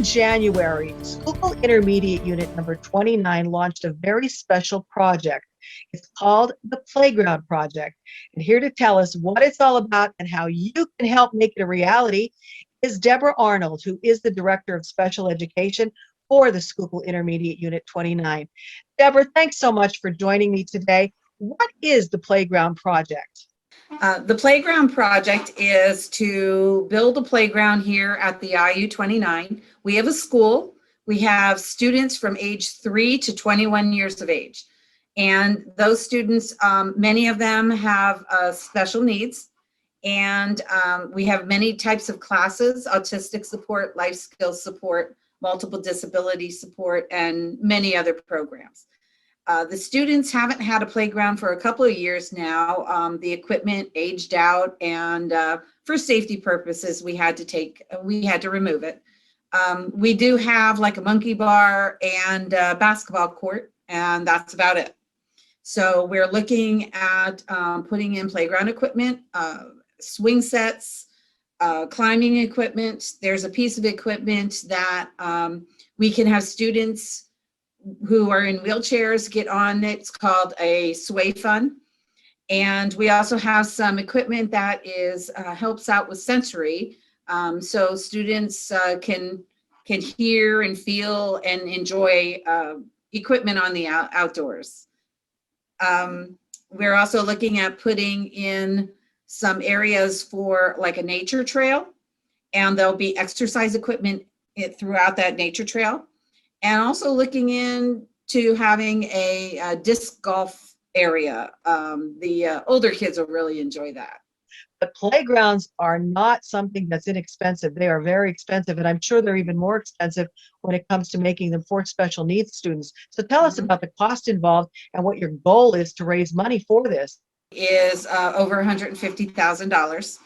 January, Schuylkill Intermediate Unit number 29 launched a very special project. It's called the Playground Project. And here to tell us what it's all about and how you can help make it a reality is Deborah Arnold, who is the Director of Special Education for the Schuylkill Intermediate Unit 29. Deborah, thanks so much for joining me today. What is the Playground Project? The Playground Project is to build a playground here at the IU 29. We have a school. We have students from age 3 to 21 years of age. And those students, many of them have special needs. And we have many types of classes: autistic support, life skills support, multiple disability support, and many other programs. The students haven't had a playground for a couple of years now. The equipment aged out, and for safety purposes, we had to remove it. We do have like a monkey bar and a basketball court, and that's about it. So we're looking at putting in playground equipment, swing sets, climbing equipment. There's a piece of equipment that we can have students who are in wheelchairs get on. It's called a sway fun. And we also have some equipment that is helps out with sensory. So students can hear and feel and enjoy equipment on the outdoors. We're also looking at putting in some areas for like a nature trail, and there'll be exercise equipment throughout that nature trail. And also looking into having a disc golf area. The older kids will really enjoy that. But playgrounds are not something that's inexpensive. They are very expensive, and I'm sure they're even more expensive when it comes to making them for special needs students. So tell us about the cost involved and what your goal is to raise money for this. Is over $150,000,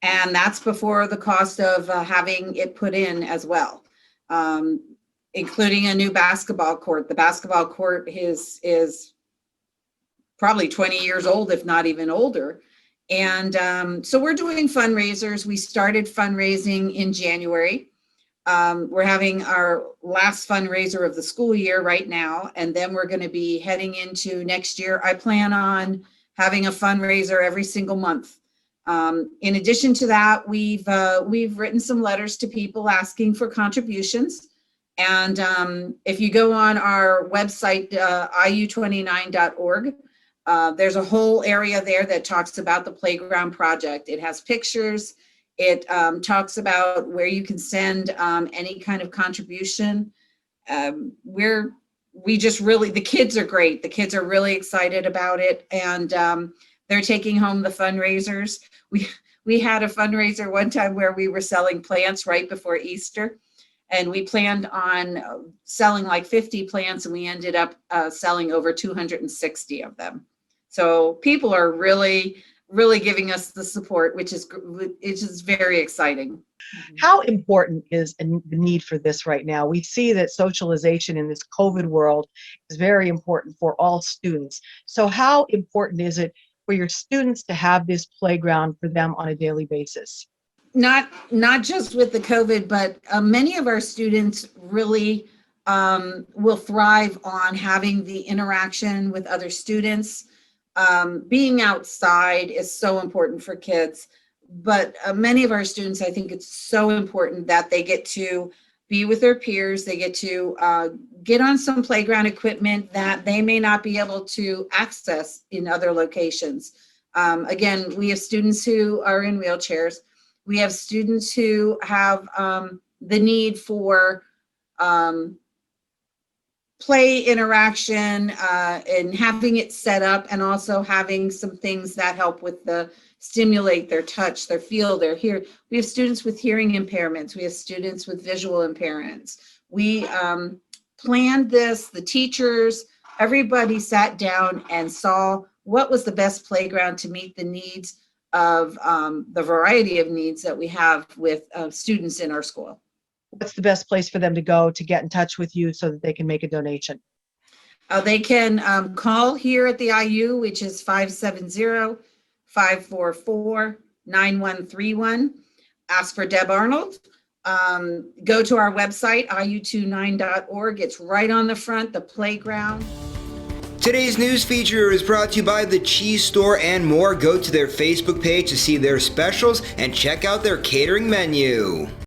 and that's before the cost of having it put in as well. Including a new basketball court. The basketball court is probably 20 years old, if not even older. And so we're doing fundraisers. We started fundraising in January. We're having our last fundraiser of the school year right now, and then we're going to be heading into next year. I plan on having a fundraiser every single month. In addition to that, we've written some letters to people asking for contributions. And if you go on our website, iu29.org, there's a whole area there that talks about the Playground Project. It has pictures. It talks about where you can send any kind of contribution. The kids are great. The kids are really excited about it, and they're taking home the fundraisers. We had a fundraiser one time where we were selling plants right before Easter. And we planned on selling like 50 plants, and we ended up selling over 260 of them. So people are really, really giving us the support, which is very exciting. How important is the need for this right now? We see that socialization in this COVID world is very important for all students. So how important is it for your students to have this playground for them on a daily basis? Not just with the COVID, but many of our students really will thrive on having the interaction with other students. Being outside is so important for kids, but many of our students, I think it's so important that they get to be with their peers. They get to get on some playground equipment that they may not be able to access in other locations. Again, we have students who are in wheelchairs. We have students who have the need for play interaction and having it set up, and also having some things that help with stimulate their touch, their feel, their hear. We have students with hearing impairments. We have students with visual impairments. We planned this, the teachers, everybody sat down and saw what was the best playground to meet the needs of the variety of needs that we have with students in our school. What's the best place for them to go to get in touch with you so that they can make a donation? They can call here at the IU, which is 570-544-9131. Ask for Deb Arnold, Go to our website, iu29.org. It's right on the front, the playground. Today's news feature is brought to you by the Cheese Store and more. Go to their Facebook page to see their specials and check out their catering menu.